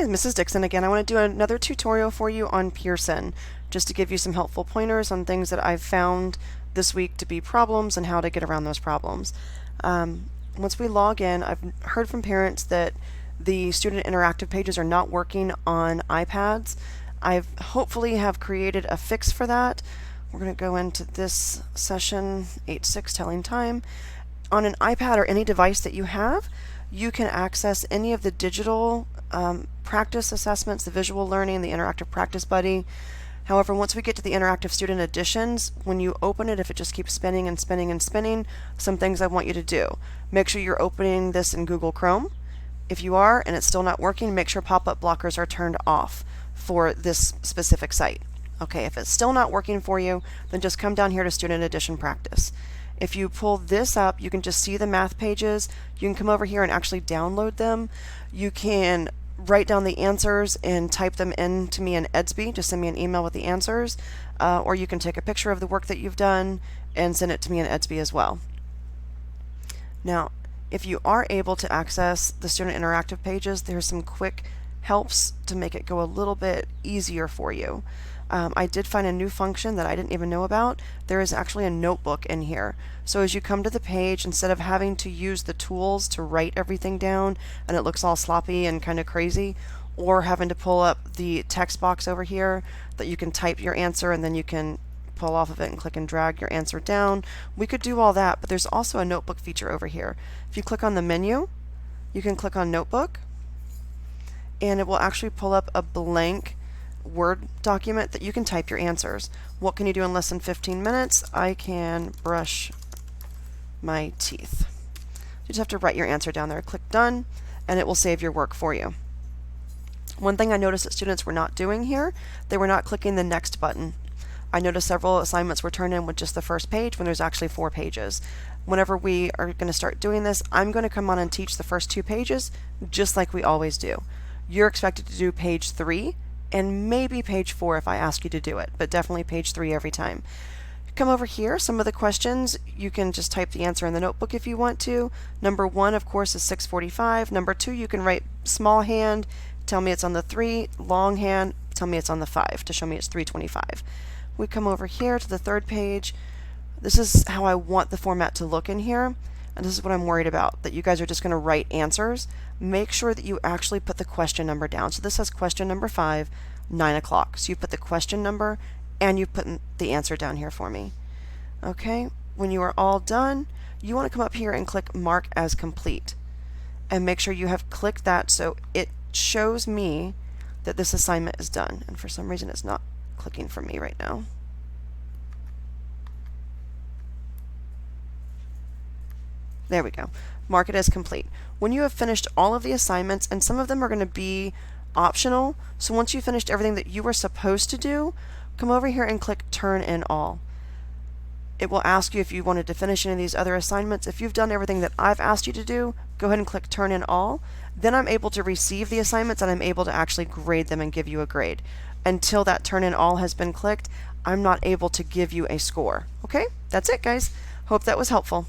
Hey, Mrs. Dixon again. I want to do another tutorial for you on Pearson, just to give you some helpful pointers on things that I've found this week to be problems and how to get around those problems. Once we log in, I've heard from parents that the student interactive pages are not working on iPads. I've hopefully have created a fix for that. We're going to go into this session, 8:06 telling time. On an iPad or any device that you have, you can access any of the digital practice assessments, the visual learning, the interactive practice buddy. However, once we get to the interactive student editions, when you open it, if it just keeps spinning and spinning and spinning, some things I want you to do. Make sure you're opening this in Google Chrome. If you are and it's still not working, make sure pop-up blockers are turned off for this specific site. Okay, if it's still not working for you, then just come down here to Student Edition Practice. If you pull this up, you can just see the math pages. You can come over here and actually download them. You can write down the answers and type them in to me in Edsby. Just send me an email with the answers. Or you can take a picture of the work that you've done and send it to me in Edsby as well. Now, if you are able to access the student interactive pages, there's some quick helps to make it go a little bit easier for you. I did find a new function that I didn't even know about. There is actually a notebook in here. So as you come to the page, instead of having to use the tools to write everything down and it looks all sloppy and kind of crazy, or having to pull up the text box over here that you can type your answer and then you can pull off of it and click and drag your answer down. We could do all that, but there's also a notebook feature over here. If you click on the menu, you can click on Notebook, and it will actually pull up a blank Word document that you can type your answers. What can you do in less than 15 minutes? I can brush my teeth. You just have to write your answer down there. Click Done, and it will save your work for you. One thing I noticed that students were not doing here, they were not clicking the Next button. I noticed several assignments were turned in with just the first page when there's actually 4 pages. Whenever we are going to start doing this, I'm going to come on and teach the first 2 pages just like we always do. You're expected to do page 3 and maybe page 4 if I ask you to do it, but definitely page 3 every time. Come over here, some of the questions, you can just type the answer in the notebook if you want to. Number 1, of course, is 6:45. Number 2, you can write small hand, tell me it's on the 3, long hand, tell me it's on the 5 to show me it's 3:25. We come over here to the 3rd page. This is how I want the format to look in here. And this is what I'm worried about, that you guys are just going to write answers. Make sure that you actually put the question number down. So this says question number 5, 9 o'clock. So you put the question number and you put the answer down here for me. Okay, when you are all done, you want to come up here and click Mark as Complete. And make sure you have clicked that so it shows me that this assignment is done. And for some reason it's not clicking for me right now. There we go. Mark it as complete. When you have finished all of the assignments, and some of them are going to be optional, so once you finished everything that you were supposed to do, come over here and click Turn in All. It will ask you if you wanted to finish any of these other assignments. If you've done everything that I've asked you to do, go ahead and click Turn in All. Then I'm able to receive the assignments and I'm able to actually grade them and give you a grade. Until that Turn in All has been clicked, I'm not able to give you a score. Okay? That's it, guys. Hope that was helpful.